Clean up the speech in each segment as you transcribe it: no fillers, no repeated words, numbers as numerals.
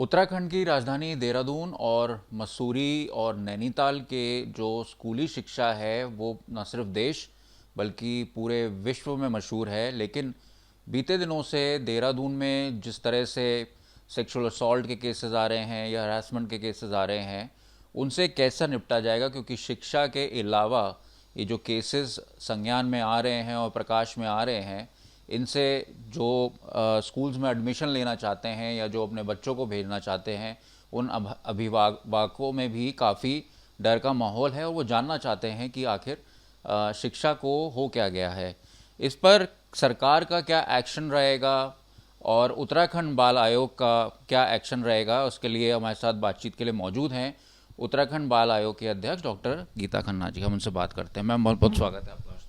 उत्तराखंड की राजधानी देहरादून और मसूरी और नैनीताल के जो स्कूली शिक्षा है वो न सिर्फ देश बल्कि पूरे विश्व में मशहूर है। लेकिन बीते दिनों से देहरादून में जिस तरह से सेक्सुअल असॉल्ट के केसेस आ रहे हैं या हरासमेंट के केसेस आ रहे हैं, उनसे कैसा निपटा जाएगा, क्योंकि शिक्षा के अलावा ये जो केसेस संज्ञान में आ रहे हैं और प्रकाश में आ रहे हैं, इनसे जो स्कूल्स में एडमिशन लेना चाहते हैं या जो अपने बच्चों को भेजना चाहते हैं, उन अभिभावकों में भी काफ़ी डर का माहौल है और वो जानना चाहते हैं कि आखिर शिक्षा को हो क्या गया है। इस पर सरकार का क्या एक्शन रहेगा और उत्तराखंड बाल आयोग का क्या एक्शन रहेगा, उसके लिए हमारे साथ बातचीत के लिए मौजूद हैं उत्तराखंड बाल आयोग के अध्यक्ष डॉक्टर गीता खन्ना जी। हम उनसे बात करते हैं। मैम, बहुत बहुत स्वागत है आपका आज तक।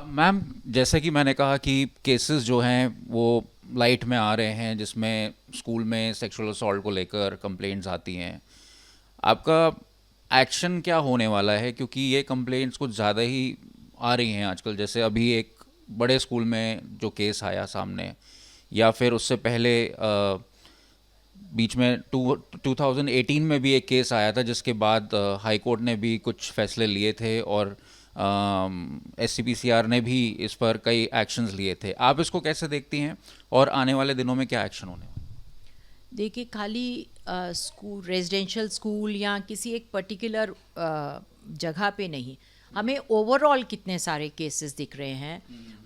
मैम, जैसे कि मैंने कहा कि केसेस जो हैं वो लाइट में आ रहे हैं, जिसमें स्कूल में सेक्सुअल असॉल्ट को लेकर कंप्लेंट्स आती हैं। आपका एक्शन क्या होने वाला है, क्योंकि ये कंप्लेंट्स कुछ ज़्यादा ही आ रही हैं आजकल। जैसे अभी एक बड़े स्कूल में जो केस आया सामने, या फिर उससे पहले बीच में 2018 में भी एक केस आया था, जिसके बाद हाई कोर्ट ने भी कुछ फैसले लिए थे और SCPCR ने भी इस पर कई एक्शंस लिए थे। आप इसको कैसे देखती हैं और आने वाले दिनों में क्या एक्शन होने वाला देखिए, खाली स्कूल, रेजिडेंशियल स्कूल या किसी एक पर्टिकुलर जगह पे नहीं, हमें ओवरऑल कितने सारे केसेस दिख रहे हैं।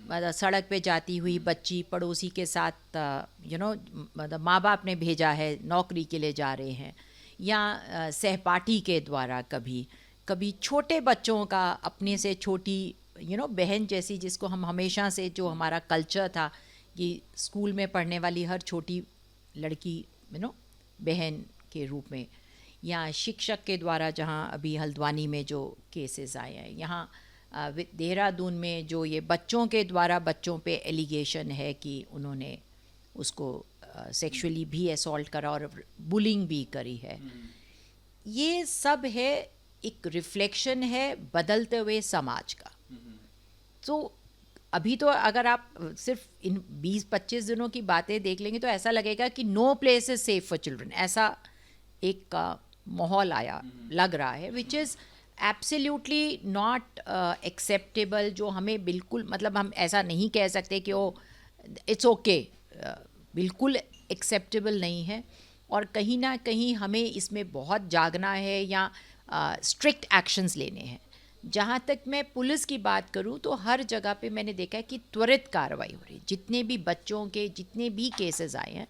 मतलब सड़क पे जाती हुई बच्ची पड़ोसी के साथ मतलब माँ बाप ने भेजा है, नौकरी के लिए जा रहे हैं, या सहपाठी के द्वारा कभी कभी छोटे बच्चों का अपने से छोटी बहन जैसी, जिसको हम हमेशा से, जो हमारा कल्चर था कि स्कूल में पढ़ने वाली हर छोटी लड़की बहन के रूप में, या शिक्षक के द्वारा, जहाँ अभी हल्द्वानी में जो केसेस आए हैं, यहाँ देहरादून में जो ये बच्चों के द्वारा बच्चों पे एलिगेशन है कि उन्होंने उसको सेक्सुअली भी असॉल्ट करा और बुलिंग भी करी है। ये सब है, एक रिफ्लेक्शन है बदलते हुए समाज का। तो अभी तो अगर आप सिर्फ इन 20-25 दिनों की बातें देख लेंगे तो ऐसा लगेगा कि no place is safe for children, ऐसा एक माहौल आया लग रहा है, which is absolutely not acceptable. जो हमें बिल्कुल, मतलब हम ऐसा नहीं कह सकते कि ओ इट्स ओके, बिल्कुल एक्सेप्टेबल नहीं है। और कहीं ना कहीं हमें इसमें बहुत जागना है या स्ट्रिक्ट एक्शंस लेने हैं। जहाँ तक मैं पुलिस की बात करूँ तो हर जगह पे मैंने देखा है कि त्वरित कार्रवाई हो रही है। जितने भी बच्चों के जितने भी केसेस आए हैं,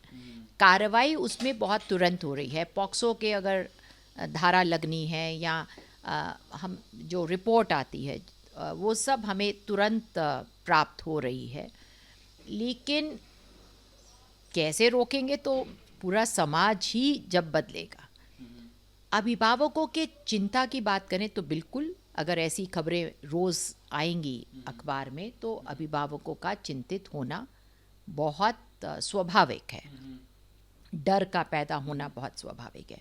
कार्रवाई उसमें बहुत तुरंत हो रही है। पॉक्सो के अगर धारा लगनी है या हम जो रिपोर्ट आती है वो सब हमें तुरंत प्राप्त हो रही है। लेकिन कैसे रोकेंगे? तो पूरा समाज ही जब बदलेगा। अभिभावकों के चिंता की बात करें तो बिल्कुल, अगर ऐसी खबरें रोज़ आएंगी अखबार में तो अभिभावकों का चिंतित होना बहुत स्वाभाविक है, डर का पैदा होना बहुत स्वाभाविक है।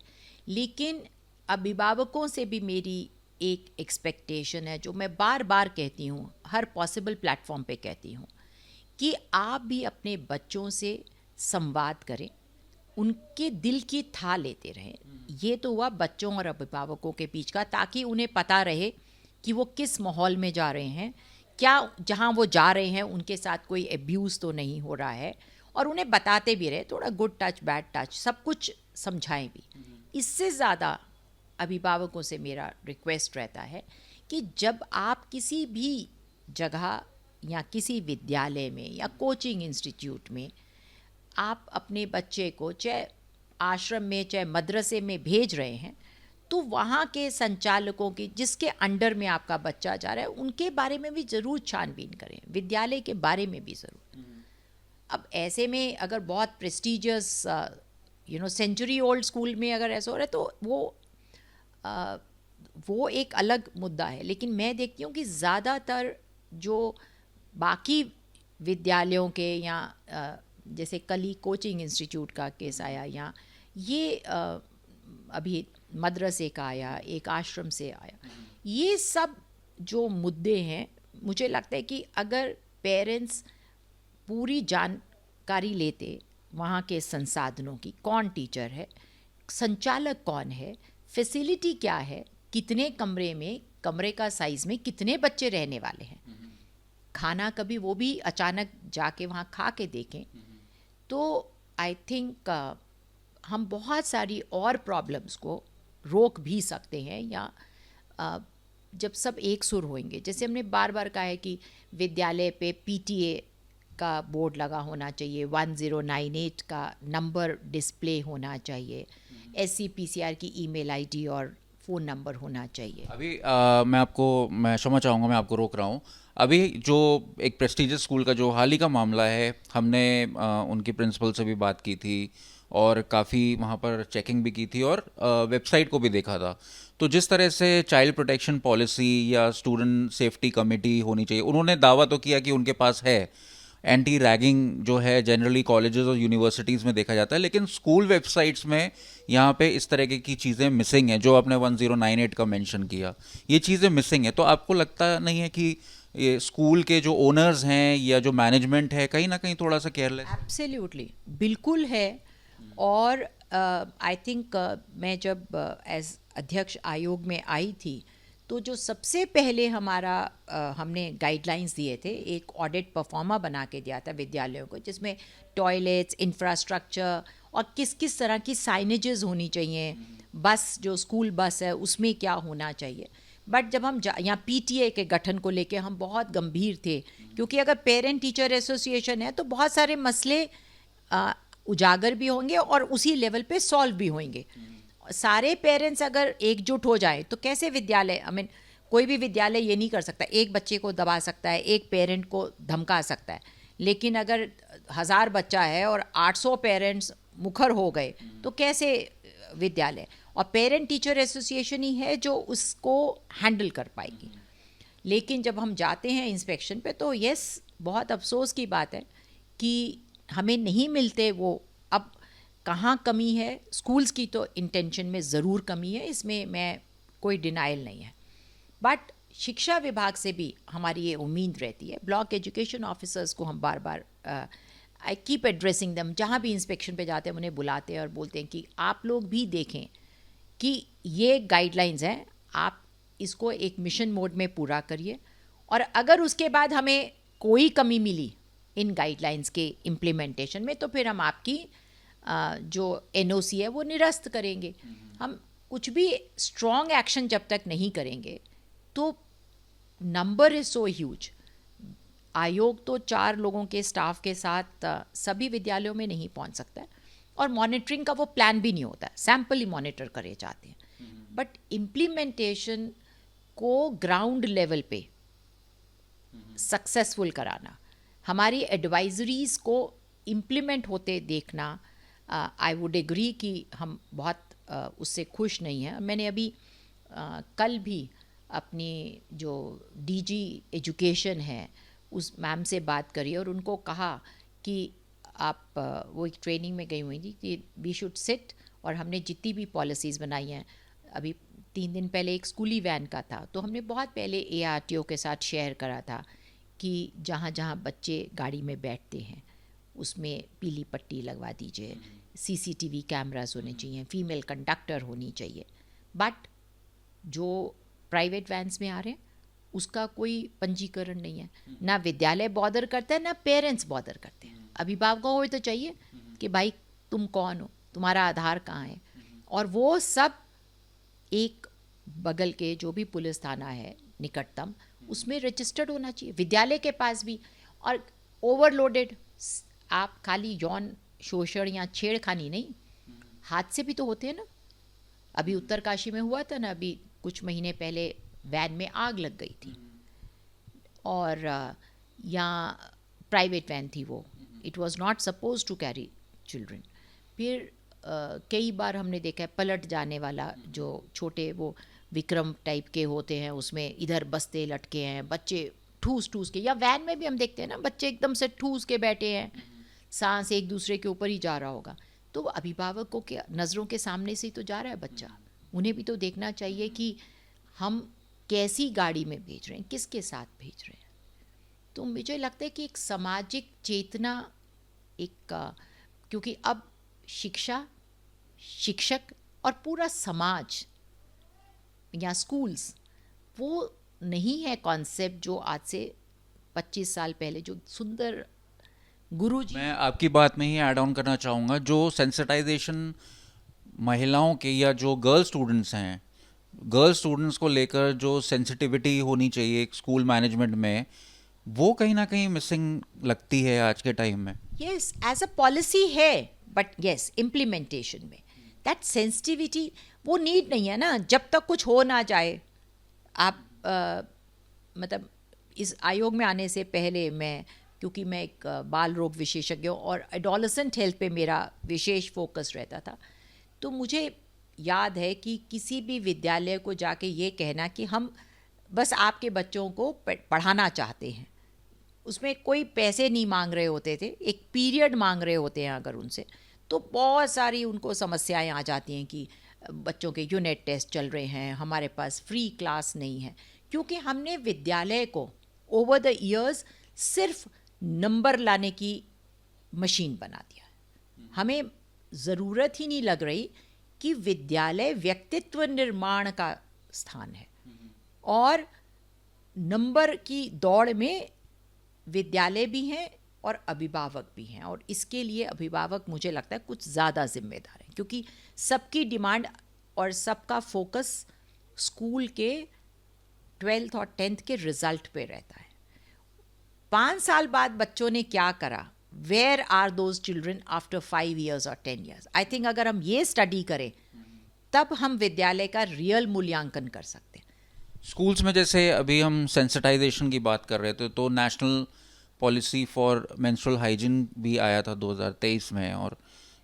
लेकिन अभिभावकों से भी मेरी एक एक्सपेक्टेशन है, जो मैं बार बार कहती हूँ, हर पॉसिबल प्लेटफॉर्म पे कहती हूँ, कि आप भी अपने बच्चों से संवाद करें, उनके दिल की था लेते रहें। ये तो हुआ बच्चों और अभिभावकों के बीच का, ताकि उन्हें पता रहे कि वो किस माहौल में जा रहे हैं, क्या जहाँ वो जा रहे हैं उनके साथ कोई एब्यूज़ तो नहीं हो रहा है, और उन्हें बताते भी रहे, थोड़ा गुड टच बैड टच सब कुछ समझाएं भी। इससे ज़्यादा अभिभावकों से मेरा रिक्वेस्ट रहता है कि जब आप किसी भी जगह या किसी विद्यालय में या कोचिंग इंस्टीट्यूट में आप अपने बच्चे को चाहे आश्रम में चाहे मदरसे में भेज रहे हैं, तो वहाँ के संचालकों की, जिसके अंडर में आपका बच्चा जा रहा है, उनके बारे में भी ज़रूर छानबीन करें, विद्यालय के बारे में भी ज़रूर। अब ऐसे में अगर बहुत प्रेस्टिजियस सेंचुरी ओल्ड स्कूल में अगर ऐसा हो रहा है तो वो एक अलग मुद्दा है। लेकिन मैं देखती हूँ कि ज़्यादातर जो बाकी विद्यालयों के, या जैसे कल ही कोचिंग इंस्टीट्यूट का केस आया, या ये अभी मदरसे का आया, एक आश्रम से आया, ये सब जो मुद्दे हैं, मुझे लगता है कि अगर पेरेंट्स पूरी जानकारी लेते, वहाँ के संसाधनों की, कौन टीचर है, संचालक कौन है, फैसिलिटी क्या है, कितने कमरे में, कमरे का साइज़ में कितने बच्चे रहने वाले हैं, खाना कभी वो भी अचानक जाके वहाँ खा के देखें, तो आई थिंक हम बहुत सारी और प्रॉब्लम्स को रोक भी सकते हैं, या जब सब एक सुर होंगे। जैसे हमने बार बार कहा है कि विद्यालय पे पीटीए का बोर्ड लगा होना चाहिए, 1098 का नंबर डिस्प्ले होना चाहिए, एससीपीसीआर की ईमेल आईडी और फ़ोन नंबर होना चाहिए। अभी मैं क्षमा चाहूँगा, मैं आपको रोक रहा हूँ। अभी जो एक प्रेस्टिजियस स्कूल का जो हाल ही का मामला है, हमने उनकी प्रिंसिपल से भी बात की थी और काफ़ी वहाँ पर चेकिंग भी की थी और वेबसाइट को भी देखा था। तो जिस तरह से चाइल्ड प्रोटेक्शन पॉलिसी या स्टूडेंट सेफ्टी कमेटी होनी चाहिए, उन्होंने दावा तो किया कि उनके पास है। एंटी रैगिंग जो है जनरली कॉलेजेस और यूनिवर्सिटीज़ में देखा जाता है, लेकिन स्कूल वेबसाइट्स में यहाँ पे इस तरह की चीज़ें मिसिंग हैं। जो आपने 1098 का मेंशन किया, ये चीज़ें मिसिंग है। तो आपको लगता नहीं है कि ये स्कूल के जो ओनर्स हैं या जो मैनेजमेंट है कहीं ना कहीं थोड़ा सा केयरलेस? एब्सोल्युटली, बिल्कुल है। और आई थिंक मैं जब एज अध्यक्ष आयोग में आई थी, तो जो सबसे पहले हमारा हमने गाइडलाइंस दिए थे, एक ऑडिट परफॉर्मा बना के दिया था विद्यालयों को, जिसमें टॉयलेट्स, इंफ्रास्ट्रक्चर और किस किस तरह की साइनेजेस होनी चाहिए, बस जो स्कूल बस है उसमें क्या होना चाहिए। बट जब हम यहाँ पीटीए के गठन को लेके हम बहुत गंभीर थे, क्योंकि अगर पेरेंट टीचर एसोसिएशन है तो बहुत सारे मसले उजागर भी होंगे और उसी लेवल पे सॉल्व भी होंगे। सारे पेरेंट्स अगर एकजुट हो जाए तो कैसे विद्यालय, आई मीन कोई भी विद्यालय ये नहीं कर सकता, एक बच्चे को दबा सकता है, एक पेरेंट को धमका सकता है, लेकिन अगर 1000 बच्चा है और 800 पेरेंट्स मुखर हो गए तो कैसे विद्यालय, और पेरेंट टीचर एसोसिएशन ही है जो उसको हैंडल कर पाएगी। लेकिन जब हम जाते हैं इंस्पेक्शन पे तो यस, बहुत अफसोस की बात है कि हमें नहीं मिलते वो। अब कहाँ कमी है, स्कूल्स की तो इंटेंशन में ज़रूर कमी है, इसमें मैं कोई डिनाइल नहीं है, बट शिक्षा विभाग से भी हमारी ये उम्मीद रहती है। ब्लॉक एजुकेशन ऑफिसर्स को हम बार बार आई कीप एड्रेसिंग दम, जहाँ भी इंस्पेक्शन पे जाते हैं उन्हें बुलाते हैं और बोलते हैं कि आप लोग भी देखें कि ये गाइडलाइंस हैं, आप इसको एक मिशन मोड में पूरा करिए, और अगर उसके बाद हमें कोई कमी मिली इन गाइडलाइंस के इम्प्लीमेंटेशन में तो फिर हम आपकी जो एनओसी है वो निरस्त करेंगे। हम कुछ भी स्ट्रॉन्ग एक्शन जब तक नहीं करेंगे तो नंबर इज़ सो ह्यूज। आयोग तो 4 लोगों के स्टाफ के साथ सभी विद्यालयों में नहीं पहुंच सकता है, और मॉनिटरिंग का वो प्लान भी नहीं होता है, सैंपल ही मॉनिटर करे जाते हैं। बट इम्प्लीमेंटेशन को ग्राउंड लेवल पे सक्सेसफुल कराना, हमारी एडवाइजरीज़ को इम्प्लीमेंट होते देखना, आई वुड एग्री कि हम बहुत उससे खुश नहीं हैं। मैंने अभी कल भी अपनी जो डीजी एजुकेशन है उस मैम से बात करी और उनको कहा कि आप वो एक ट्रेनिंग में गई हुई थी कि वी शुड सिट, और हमने जितनी भी पॉलिसीज़ बनाई हैं, अभी 3 दिन पहले एक स्कूली वैन का था, तो हमने बहुत पहले एआरटीओ के साथ शेयर करा था कि जहाँ जहाँ बच्चे गाड़ी में बैठते हैं उसमें पीली पट्टी लगवा दीजिए, सीसीटीवी कैमरास होने चाहिए, फीमेल कंडक्टर होनी चाहिए। बट जो प्राइवेट वैन्स में आ रहे हैं उसका कोई पंजीकरण नहीं है, ना विद्यालय बॉदर करता है ना पेरेंट्स बॉदर करते हैं। अभिभावकों को तो चाहिए कि भाई तुम कौन हो, तुम्हारा आधार कहाँ है, और वो सब एक बगल के जो भी पुलिस थाना है निकटतम उसमें रजिस्टर्ड होना चाहिए, विद्यालय के पास भी। और ओवरलोडेड, आप खाली यौन शोषण या छेड़खानी नहीं, हादसे भी तो होते हैं ना। अभी उत्तरकाशी में हुआ था ना, अभी कुछ महीने पहले वैन में आग लग गई थी, और यहाँ प्राइवेट वैन थी वो, it was not suppose to carry children. फिर कई बार हमने देखा है पलट जाने वाला, जो छोटे वो विक्रम टाइप के होते हैं उसमें इधर बस्ते लटके हैं, बच्चे ठूस ठूस के, या वैन में भी हम देखते हैं ना बच्चे एकदम से ठूस के बैठे हैं, सांस एक दूसरे के ऊपर ही जा रहा होगा। तो अभिभावकों के नज़रों के सामने से ही तो जा रहा है बच्चा, उन्हें भी तो देखना चाहिए कि हम कैसी गाड़ी में भेज रहे हैं, किसके साथ भेज रहे हैं। तो मुझे लगता है कि एक सामाजिक चेतना, एक क्योंकि अब शिक्षा, शिक्षक और पूरा समाज या स्कूल्स वो नहीं है कॉन्सेप्ट जो आज से 25 साल पहले जो सुंदर गुरुजी। मैं आपकी बात में ही ऐड ऑन करना चाहूँगा, जो सेंसिटाइजेशन महिलाओं के या जो गर्ल स्टूडेंट्स को लेकर जो सेंसिटिविटी होनी चाहिए एक स्कूल मैनेजमेंट में, वो कहीं ना कहीं मिसिंग लगती है आज के टाइम में। यस, एज अ पॉलिसी है, बट यस इम्प्लीमेंटेशन में दैट सेंसिटिविटी वो नीड नहीं है ना। जब तक कुछ हो ना जाए, आप मतलब इस आयोग में आने से पहले मैं, क्योंकि मैं एक बाल रोग विशेषज्ञ हूँ और एडोलेसेंट हेल्थ पे मेरा विशेष फोकस रहता था, तो मुझे याद है कि किसी भी विद्यालय को जाके ये कहना कि हम बस आपके बच्चों को पढ़ाना चाहते हैं, उसमें कोई पैसे नहीं मांग रहे होते थे, एक पीरियड मांग रहे होते हैं अगर उनसे, तो बहुत सारी उनको समस्याएं आ जाती हैं कि बच्चों के यूनिट टेस्ट चल रहे हैं, हमारे पास फ्री क्लास नहीं है, क्योंकि हमने विद्यालय को ओवर द इयर्स सिर्फ नंबर लाने की मशीन बना दिया है। हमें ज़रूरत ही नहीं लग रही कि विद्यालय व्यक्तित्व निर्माण का स्थान है, और नंबर की दौड़ में विद्यालय भी हैं और अभिभावक भी हैं, और इसके लिए अभिभावक मुझे लगता है कुछ ज़्यादा जिम्मेदार हैं, क्योंकि सबकी डिमांड और सबका फोकस स्कूल के 12th और 10th के रिजल्ट पे रहता है। 5 साल बाद बच्चों ने क्या करा, where are those children after 5 years और 10 years। आई थिंक अगर हम ये स्टडी करें तब हम विद्यालय का रियल मूल्यांकन कर सकते हैं। स्कूल्स में जैसे अभी हम सेंसिटाइजेशन की बात कर रहे थे, तो national policy for menstrual hygiene भी आया था 2023 में, और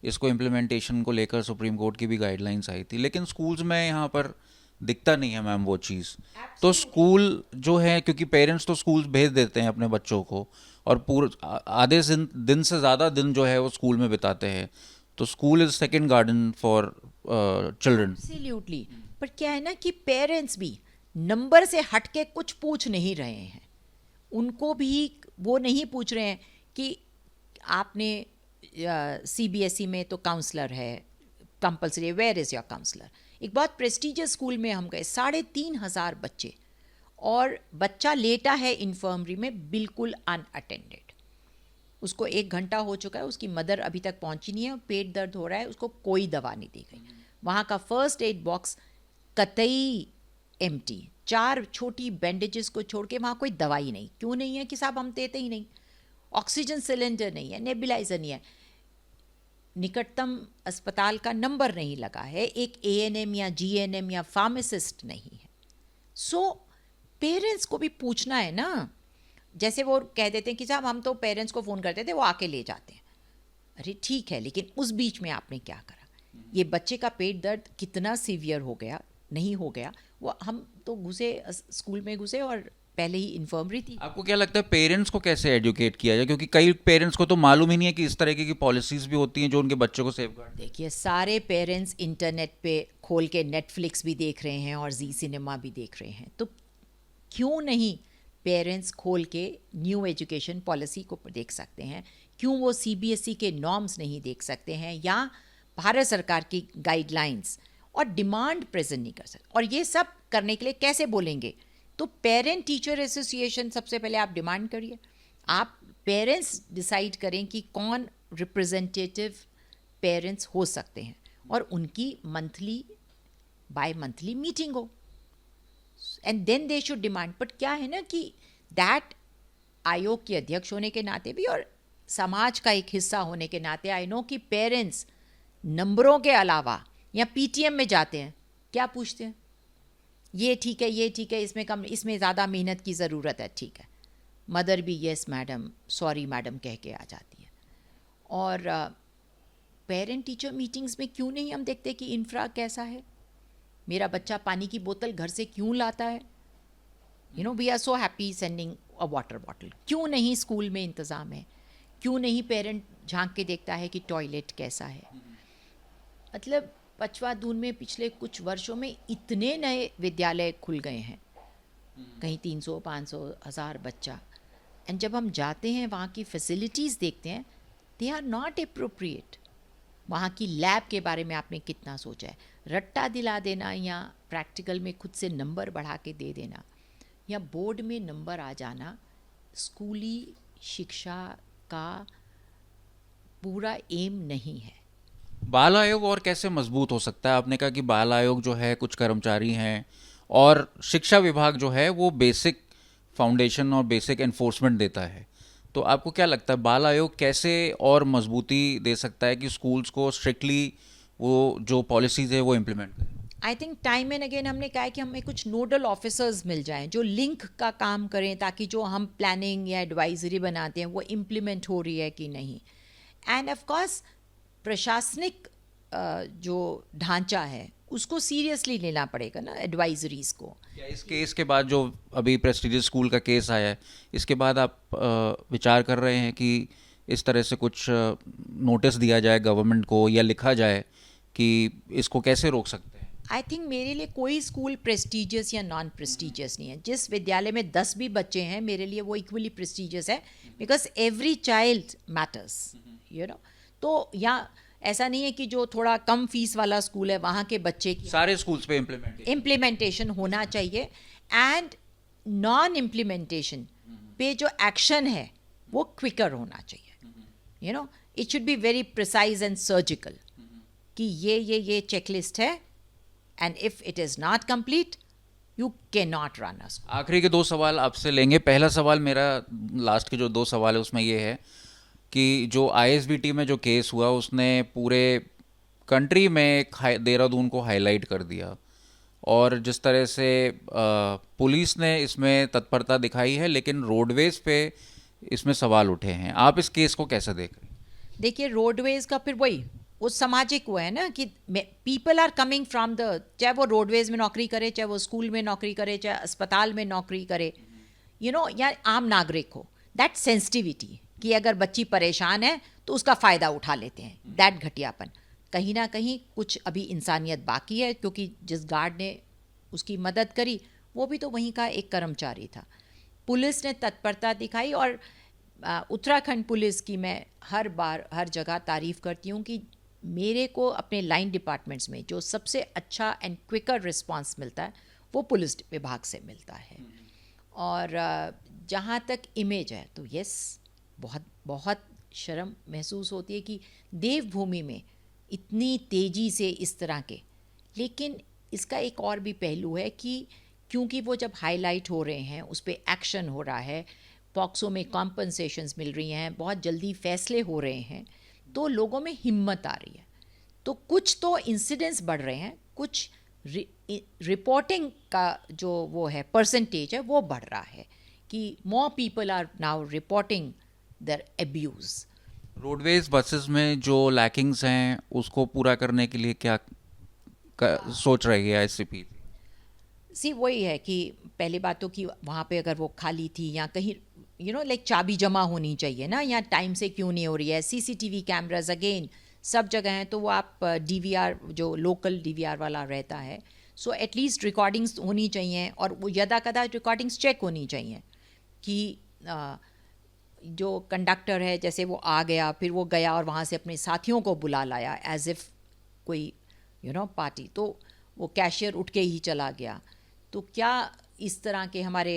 इसको इम्प्लीमेंटेशन को लेकर सुप्रीम कोर्ट की भी गाइडलाइंस आई थी, लेकिन स्कूल्स में यहाँ पर दिखता नहीं है मैम वो चीज़। तो स्कूल जो है, क्योंकि पेरेंट्स तो स्कूल भेज देते हैं अपने बच्चों को, और पूरे आधे दिन से ज़्यादा दिन जो है वो स्कूल में बिताते हैं, तो school is second garden for children. Absolutely, पर क्या है ना कि पेरेंट्स भी नंबर से हट के कुछ पूछ नहीं रहे हैं, उनको भी वो नहीं पूछ रहे हैं कि आपने सीबीएसई में तो काउंसलर है compulsory, where is your counsellor. एक बहुत प्रेस्टिजियस स्कूल में हम गए, 3,500 बच्चे, और बच्चा लेटा है इन्फर्मरी में बिल्कुल अनअटेंडेड, उसको 1 घंटा हो चुका है, उसकी मदर अभी तक पहुंची नहीं है, पेट दर्द हो रहा है, उसको कोई दवा नहीं दी गई। वहाँ का फर्स्ट एड बॉक्स कतई एम्प्टी, 4 छोटी बैंडेजेस को छोड़ के वहाँ कोई दवाई नहीं। क्यों नहीं है कि साहब हम देते ही नहीं, ऑक्सीजन सिलेंडर नहीं है, नेबुलाइजर नहीं है, निकटतम अस्पताल का नंबर नहीं लगा है, एक एएनएम या जीएनएम या फार्मासिस्ट नहीं है। सो पेरेंट्स को भी पूछना है ना। जैसे वो कह देते हैं कि साहब हम तो पेरेंट्स को फ़ोन करते थे, वो आके ले जाते हैं। अरे ठीक है, लेकिन उस बीच में आपने क्या करा? ये बच्चे का पेट दर्द कितना सीवियर हो गया, नहीं हो गया, वो हम तो घुसे स्कूल में घुसे और पहले ही इन्फर्मरी थी। आपको क्या लगता है पेरेंट्स को कैसे एजुकेट किया जाए, क्योंकि कई पेरेंट्स को तो मालूम ही नहीं है कि इस तरह की पॉलिसीज भी होती हैं जो उनके बच्चों को सेफगार्ड। देखिए, सारे पेरेंट्स इंटरनेट पे खोल के नेटफ्लिक्स भी देख रहे हैं और जी सिनेमा भी देख रहे हैं, तो क्यों नहीं पेरेंट्स खोल के न्यू एजुकेशन पॉलिसी को देख सकते हैं? क्यों वो सीबीएसई के नॉर्म्स नहीं देख सकते हैं, या भारत सरकार की गाइडलाइंस और डिमांड प्रेजेंट नहीं कर सकते? और ये सब करने के लिए कैसे बोलेंगे? तो पेरेंट टीचर एसोसिएशन, सबसे पहले आप डिमांड करिए, आप पेरेंट्स डिसाइड करें कि कौन रिप्रेजेंटेटिव पेरेंट्स हो सकते हैं, और उनकी मंथली बाय मंथली मीटिंग हो, and then they should demand. But क्या है ना कि दैट आयोग के अध्यक्ष होने के नाते भी और समाज का एक हिस्सा होने के नाते, आई नो कि पेरेंट्स नंबरों के अलावा या पीटीएम में जाते हैं, क्या पूछते हैं? ये ठीक है, ये ठीक है, इसमें कम, इसमें ज़्यादा मेहनत की ज़रूरत है, ठीक है। मदर भी येस मैडम, सॉरी मैडम कह के आ जाती है। और पेरेंट टीचर मीटिंग्स में क्यों नहीं हम देखते कि इंफ्रा कैसा है? मेरा बच्चा पानी की बोतल घर से क्यों लाता है? You know, we are so happy sending a water bottle. क्यों नहीं स्कूल में इंतज़ाम है? क्यों नहीं पेरेंट झांक के देखता है कि टॉयलेट कैसा है? मतलब पचवा दून में पिछले कुछ वर्षों में इतने नए विद्यालय खुल गए हैं, कहीं 300, 500, 1000 बच्चा, एंड जब हम जाते हैं वहाँ की फैसिलिटीज़ देखते हैं, दे आर नॉट अप्रोप्रिएट। वहाँ की लैब के बारे में आपने कितना सोचा है? रट्टा दिला देना या प्रैक्टिकल में खुद से नंबर बढ़ा के दे देना या बोर्ड में नंबर आ जाना स्कूली शिक्षा का पूरा एम नहीं है। बाल आयोग और कैसे मजबूत हो सकता है? आपने कहा कि बाल आयोग जो है कुछ कर्मचारी हैं और शिक्षा विभाग जो है वो बेसिक फाउंडेशन और बेसिक एनफोर्समेंट देता है, तो आपको क्या लगता है बाल आयोग कैसे और मजबूती दे सकता है कि स्कूल्स को स्ट्रिक्टली वो जो पॉलिसीज़ है वो इम्प्लीमेंट करें? I think time and again हमने कहा है कि हमें कुछ नोडल ऑफिसर्स मिल जाएं जो लिंक का काम करें, ताकि जो हम प्लानिंग या एडवाइजरी बनाते हैं वो इम्प्लीमेंट हो रही है कि नहीं। एंड ऑफ कोर्स प्रशासनिक जो ढांचा है उसको सीरियसली लेना पड़ेगा ना, एडवाइजरीज को। क्या इस केस के बाद जो अभी प्रेस्टिजियस स्कूल का केस आया है, इसके बाद आप विचार कर रहे हैं कि इस तरह से कुछ नोटिस दिया जाए गवर्नमेंट को या लिखा जाए कि इसको कैसे रोक सकते हैं? आई थिंक मेरे लिए कोई स्कूल प्रेस्टिजियस या नॉन प्रेस्टिजियस नहीं है। जिस विद्यालय में 10 भी बच्चे हैं मेरे लिए वो इक्वली प्रेस्टिजियस है, because every child matters, you know. तो या ऐसा नहीं है कि जो थोड़ा कम फीस वाला स्कूल है वहाँ के बच्चे की सारे स्कूल्स पे इम्प्लीमेंटेशन होना चाहिए, एंड नॉन इम्प्लीमेंटेशन पे जो एक्शन है वो क्विकर होना चाहिए। You know, it should be very precise and surgical कि ये चेकलिस्ट है, and if it is not complete you can not run a school. आखिरी के 2 सवाल आपसे लेंगे। पहला सवाल मेरा, लास्ट के जो 2 सवाल है उसमें ये है कि जो आईएसबीटी में जो केस हुआ उसने पूरे कंट्री में देहरादून को हाईलाइट कर दिया, और जिस तरह से पुलिस ने इसमें तत्परता दिखाई है, लेकिन रोडवेज पे इसमें सवाल उठे हैं। आप इस केस को कैसे देख रहे हैं? देखिए, रोडवेज का फिर वही वो सामाजिक हुआ है ना कि people are coming from the, चाहे वो रोडवेज में नौकरी करे, चाहे वो स्कूल में नौकरी करे, चाहे अस्पताल में नौकरी करे, यू नो, या आम नागरिक हो, दैट सेंसिटिविटी कि अगर बच्ची परेशान है तो उसका फ़ायदा उठा लेते हैं, दैट घटियापन। कहीं ना कहीं कुछ अभी इंसानियत बाकी है, क्योंकि जिस गार्ड ने उसकी मदद करी वो भी तो वहीं का एक कर्मचारी था। पुलिस ने तत्परता दिखाई, और उत्तराखंड पुलिस की मैं हर बार हर जगह तारीफ़ करती हूँ कि मेरे को अपने लाइन डिपार्टमेंट्स में जो सबसे अच्छा एंड क्विकर रिस्पांस मिलता है वो पुलिस विभाग से मिलता है। और जहाँ तक इमेज है तो यस, बहुत बहुत शर्म महसूस होती है कि देवभूमि में इतनी तेज़ी से इस तरह के, लेकिन इसका एक और भी पहलू है कि क्योंकि वो जब हाईलाइट हो रहे हैं उस पर एक्शन हो रहा है, पॉक्सो में कॉम्पनसेशंस मिल रही हैं, बहुत जल्दी फैसले हो रहे हैं, तो लोगों में हिम्मत आ रही है। तो कुछ तो इंसिडेंट्स बढ़ रहे हैं, कुछ रिपोर्टिंग का जो वो है परसेंटेज है वो बढ़ रहा है कि more people are now reporting their abuse. Roadways buses में जो लैकिंग्स हैं उसको पूरा करने के लिए क्या सोच रही है एससीपी? सी वही है कि पहली बात तो कि वहाँ पे अगर वो खाली थी या कहीं यू नो लाइक चाबी जमा होनी चाहिए ना, या टाइम से क्यों नहीं हो रही है। सीसीटीवी कैमराज अगेन सब जगह हैं, तो वो आप डीवीआर जो लोकल डीवीआर वाला रहता है, सो एटलीस्ट रिकॉर्डिंग्स होनी चाहिए, और वो यदा कदा रिकॉर्डिंग्स चेक होनी चाहिए कि जो कंडक्टर है जैसे वो आ गया, फिर वो गया और वहाँ से अपने साथियों को बुला लाया एज इफ़ कोई यू नो पार्टी, तो वो कैशियर उठ के ही चला गया। तो क्या इस तरह के हमारे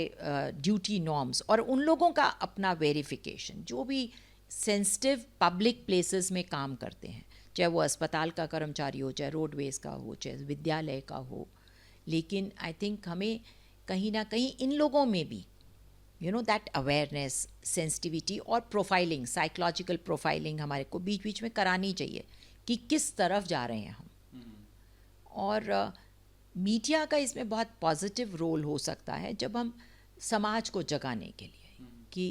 ड्यूटी नॉर्म्स और उन लोगों का अपना वेरिफिकेशन जो भी सेंसिटिव पब्लिक प्लेसेस में काम करते हैं, चाहे वो अस्पताल का कर्मचारी हो, चाहे रोडवेज का हो, चाहे विद्यालय का हो, लेकिन आई थिंक हमें कहीं ना कहीं इन लोगों में भी you know that awareness, sensitivity और प्रोफाइलिंग, साइकोलॉजिकल प्रोफाइलिंग हमारे को बीच बीच में करानी चाहिए कि किस तरफ जा रहे हैं हम। और मीडिया का इसमें बहुत पॉजिटिव रोल हो सकता है जब हम समाज को जगाने के लिए कि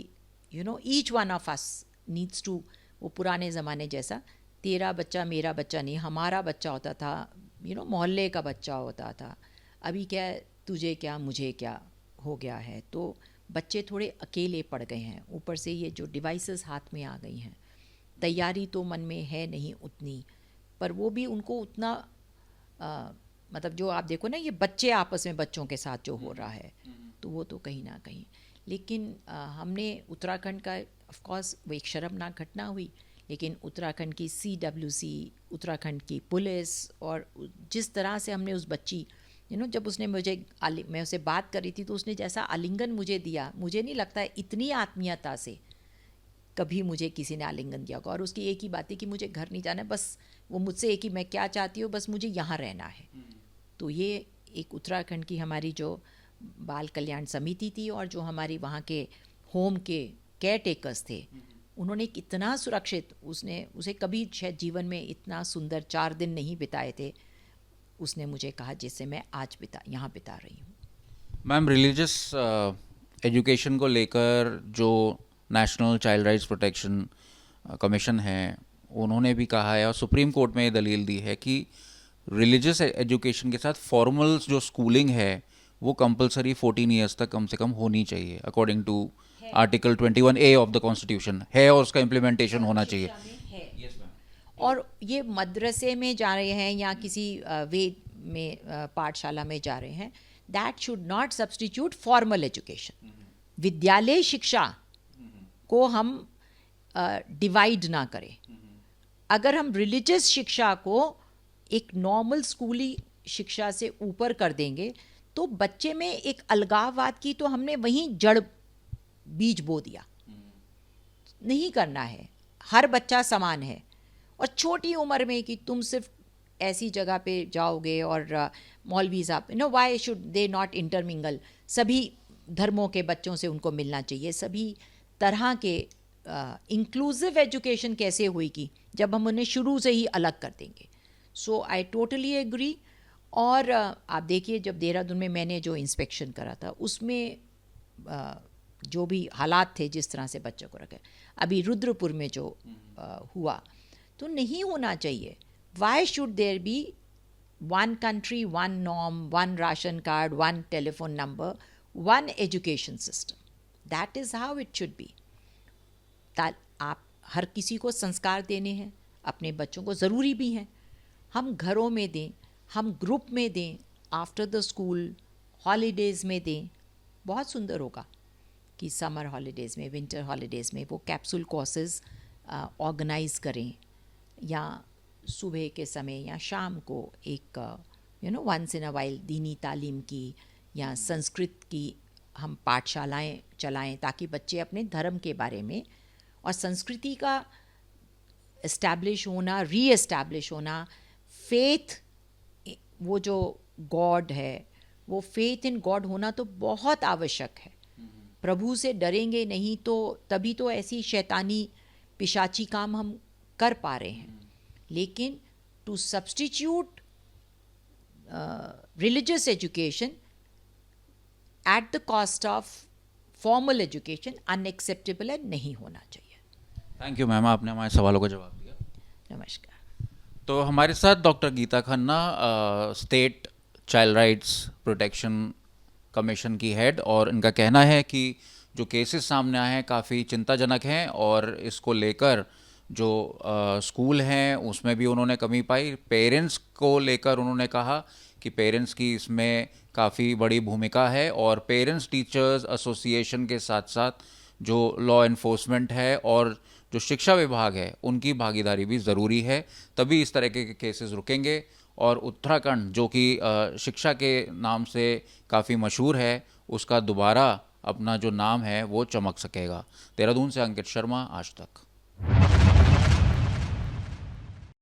you know each one of us needs to, वो पुराने ज़माने जैसा तेरा बच्चा मेरा बच्चा नहीं, हमारा बच्चा होता था, यू नो मोहल्ले का बच्चा होता था। अभी क्या तुझे क्या मुझे क्या हो गया है, तो बच्चे थोड़े अकेले पड़ गए हैं। ऊपर से ये जो डिवाइसेस हाथ में आ गई हैं, तैयारी तो मन में है नहीं उतनी, पर वो भी उनको उतना मतलब जो आप देखो ना ये बच्चे आपस में बच्चों के साथ जो हो रहा है, तो वो तो कहीं ना कहीं। लेकिन हमने उत्तराखंड का ऑफ कोर्स वो एक शर्मनाक घटना हुई, लेकिन उत्तराखंड की CWC, उत्तराखंड की पुलिस, और जिस तरह से हमने उस बच्ची जब उसने मैं उससे बात कर रही थी तो उसने जैसा आलिंगन मुझे दिया, मुझे नहीं लगता है इतनी आत्मीयता से कभी मुझे किसी ने आलिंगन दिया होगा। और उसकी एक ही बात है कि मुझे घर नहीं जाना है, बस वो मुझसे एक ही, मैं क्या चाहती हूँ, बस मुझे यहाँ रहना है। तो ये एक उत्तराखंड की हमारी जो बाल कल्याण समिति थी और जो हमारी वहाँ के होम के केयर टेकर्स थे, उन्होंने कितना सुरक्षित, उसे कभी शायद जीवन में इतना सुंदर 4 दिन नहीं बिताए थे, उसने मुझे कहा जिससे मैं आज यहाँ बिता रही हूँ। मैम, रिलीजियस एजुकेशन को लेकर जो national child rights protection commission है, उन्होंने भी कहा है और सुप्रीम कोर्ट में ये दलील दी है कि रिलीजियस एजुकेशन के साथ फॉर्मल जो स्कूलिंग है वो कंपलसरी 14 ईयर्स तक कम से कम होनी चाहिए, according to article 21A of the constitution है, और उसका इम्प्लीमेंटेशन होना चाहिए। Yes, और ये मदरसे में जा रहे हैं या किसी वेद में पाठशाला में जा रहे हैं, that should not substitute formal education. विद्यालय शिक्षा को हम डिवाइड ना करें। अगर हम रिलीजियस शिक्षा को एक नॉर्मल स्कूली शिक्षा से ऊपर कर देंगे तो बच्चे में एक अलगाववाद की तो हमने वहीं जड़ बीज बो दिया। नहीं करना है, हर बच्चा समान है, और छोटी उम्र में कि तुम सिर्फ ऐसी जगह पे जाओगे और मौलवी साहब why should they not intermingle, सभी धर्मों के बच्चों से उनको मिलना चाहिए, सभी तरह के इंक्लूसिव एजुकेशन कैसे होगी जब हम उन्हें शुरू से ही अलग कर देंगे। सो आई टोटली एग्री। और आप देखिए, जब देहरादून में मैंने जो इंस्पेक्शन करा था उसमें जो भी हालात थे, जिस तरह से बच्चों को रखे, अभी रुद्रपुर में जो हुआ, तो नहीं होना चाहिए। Why should there be one country, one norm, one ration card, one telephone number, one education system? That is how it should be. आप हर किसी को संस्कार देने हैं, अपने बच्चों को ज़रूरी भी हैं, हम घरों में दें, हम ग्रुप में दें, आफ्टर द स्कूल हॉलीडेज़ में दें। बहुत सुंदर होगा कि समर हॉलीडेज़ में, विंटर हॉलीडेज़ में वो कैप्सूल कोर्सेज ऑर्गेनाइज करें, या सुबह के समय या शाम को एक वंस इन अ वाइल दीनी तालीम की या संस्कृत की हम पाठशालाएं चलाएं, ताकि बच्चे अपने धर्म के बारे में और संस्कृति का इस्टेब्लिश होना, री एस्टैब्लिश होना, फेथ, वो जो गॉड है, वो फेथ इन गॉड होना तो बहुत आवश्यक है। प्रभु से डरेंगे नहीं तो तभी तो ऐसी शैतानी पिशाची काम हम कर पा रहे हैं। लेकिन to substitute religious education at the cost of formal education unacceptable है, नहीं होना चाहिए। थैंक यू मैम, आपने हमारे सवालों का जवाब दिया। नमस्कार। तो हमारे साथ doctor Geeta Khanna, state child rights protection commission की हेड, और इनका कहना है कि जो केसेस सामने आए हैं काफ़ी चिंताजनक हैं, और इसको लेकर जो स्कूल हैं उसमें भी उन्होंने कमी पाई। पेरेंट्स को लेकर उन्होंने कहा कि पेरेंट्स की इसमें काफ़ी बड़ी भूमिका है, और पेरेंट्स टीचर्स एसोसिएशन के साथ साथ जो लॉ एनफोर्समेंट है और जो शिक्षा विभाग है उनकी भागीदारी भी ज़रूरी है, तभी इस तरह के केसेस रुकेंगे और उत्तराखंड जो कि शिक्षा के नाम से काफ़ी मशहूर है, उसका दोबारा अपना जो नाम है वो चमक सकेगा। देहरादून से अंकित शर्मा, आज तक।